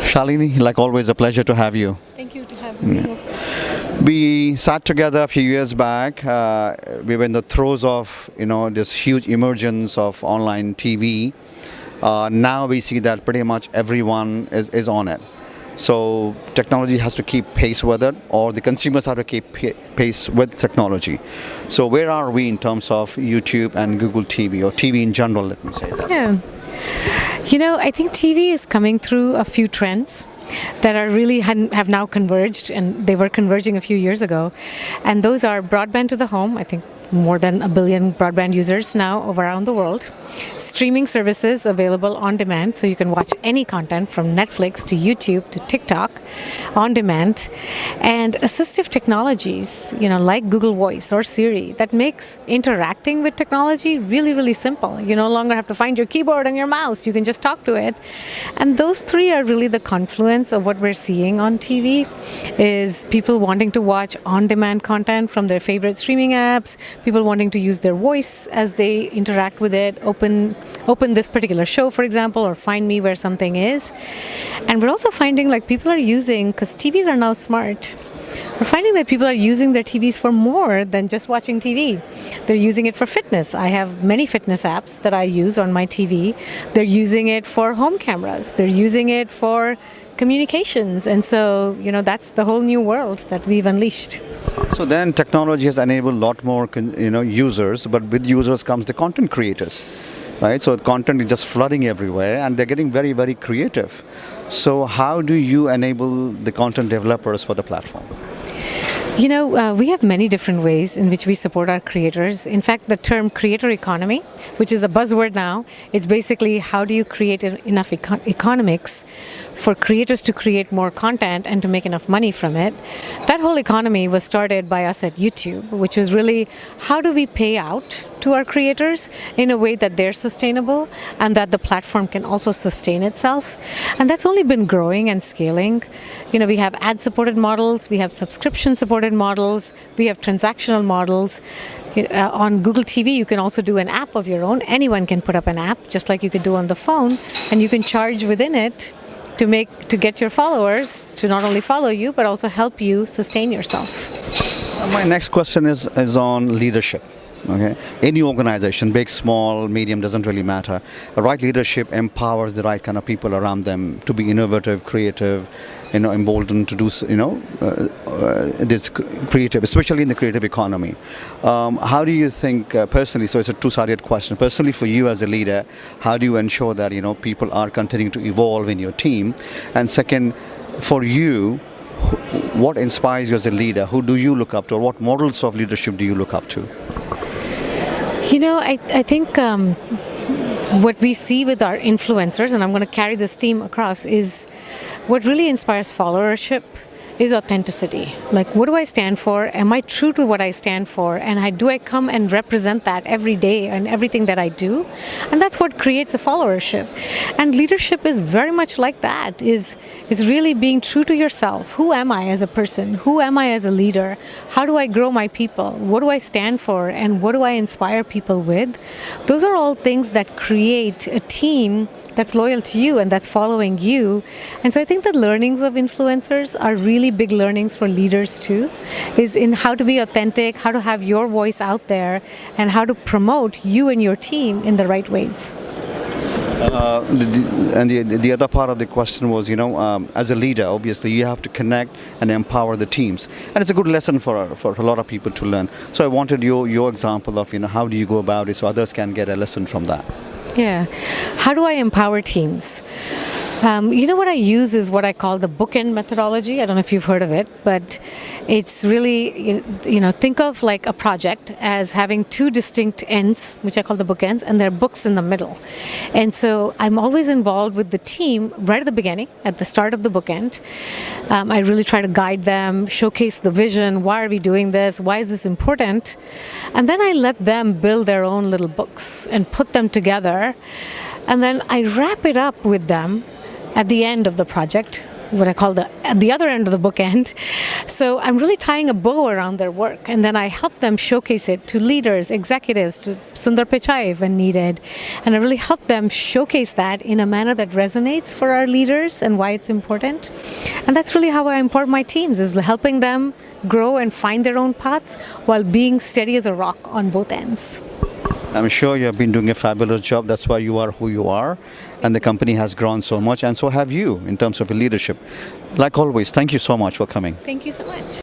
Shalini, like always, a pleasure to have you. Thank you to have me. We sat together a few years back. We were in the throes of, this huge emergence of online TV. Now we see that pretty much everyone is on it. So technology has to keep pace with it, or the consumers have to keep pace with technology. So where are we in terms of YouTube and Google TV, or TV in general, let me say that? Yeah. I think TV is coming through a few trends that are really have now converged, and they were converging a few years ago. And those are broadband to the home. I think more than 1 billion broadband users now around the world. Streaming services available on demand, so you can watch any content from Netflix to YouTube to TikTok on demand. And assistive technologies, like Google Voice or Siri, that makes interacting with technology really, really simple. You no longer have to find your keyboard and your mouse. You can just talk to it. And those three are really the confluence of what we're seeing on TV, is people wanting to watch on-demand content from their favorite streaming apps, people wanting to use their voice as they interact with it, open this particular show, for example, or find me where something is. And we're also finding people are using, because TVs are now smart, we're finding that people are using their TVs for more than just watching TV. They're using it for fitness. I have many fitness apps that I use on my TV. They're using it for home cameras. They're using it for communications. And so, that's the whole new world that we've unleashed. So then technology has enabled a lot more users, but with users comes the content creators, right? So content is just flooding everywhere, and they're getting very, very creative. So how do you enable the content developers for the platform? We have many different ways in which we support our creators. In fact, the term creator economy, which is a buzzword now, it's basically how do you create enough economics for creators to create more content and to make enough money from it. That whole economy was started by us at YouTube, which was really how do we pay out to our creators in a way that they're sustainable and that the platform can also sustain itself. And that's only been growing and scaling. We have ad-supported models, we have subscription-supported models, we have transactional models. On Google TV, you can also do an app of your own. Anyone can put up an app, just like you could do on the phone, and you can charge within it to get your followers to not only follow you, but also help you sustain yourself. My next question is on leadership. Okay, any organization, big, small, medium, doesn't really matter. Right leadership empowers the right kind of people around them to be innovative, creative, emboldened to do, this creative, especially in the creative economy. How do you think personally? So it's a two-sided question. Personally, for you as a leader, how do you ensure that people are continuing to evolve in your team? And second, for you, what inspires you as a leader? Who do you look up to, or what models of leadership do you look up to? I think what we see with our influencers, and I'm going to carry this theme across, is what really inspires followership is authenticity. Like, what do I stand for? Am I true to what I stand for? And do I come and represent that every day and everything that I do? And that's what creates a followership. And leadership is very much like that, is really being true to yourself. Who am I as a person? Who am I as a leader? How do I grow my people? What do I stand for? And what do I inspire people with? Those are all things that create a team that's loyal to you and that's following you. And so I think the learnings of influencers are really big learnings for leaders too, is in how to be authentic, how to have your voice out there, and how to promote you and your team in the right ways. And the other part of the question was, as a leader, obviously you have to connect and empower the teams, and it's a good lesson for a lot of people to learn. So I wanted your example of how do you go about it so others can get a lesson from that. Yeah. How do I empower teams? What I use is what I call the bookend methodology. I don't know if you've heard of it, but it's really, think of like a project as having two distinct ends, which I call the bookends, and there are books in the middle. And so I'm always involved with the team right at the beginning, at the start of the bookend. I really try to guide them, showcase the vision. Why are we doing this? Why is this important? And then I let them build their own little books and put them together. And then I wrap it up with them at the end of the project what I call the other end of the bookend. So I'm really tying a bow around their work, and then I help them showcase it to leaders, executives, to Sundar Pichai when needed, and I really help them showcase that in a manner that resonates for our leaders and why it's important. And that's really how I import my teams, is helping them grow and find their own paths while being steady as a rock on both ends. I'm sure you have been doing a fabulous job. That's why you are who you are. And the company has grown so much, and so have you in terms of your leadership. Like always, thank you so much for coming. Thank you so much.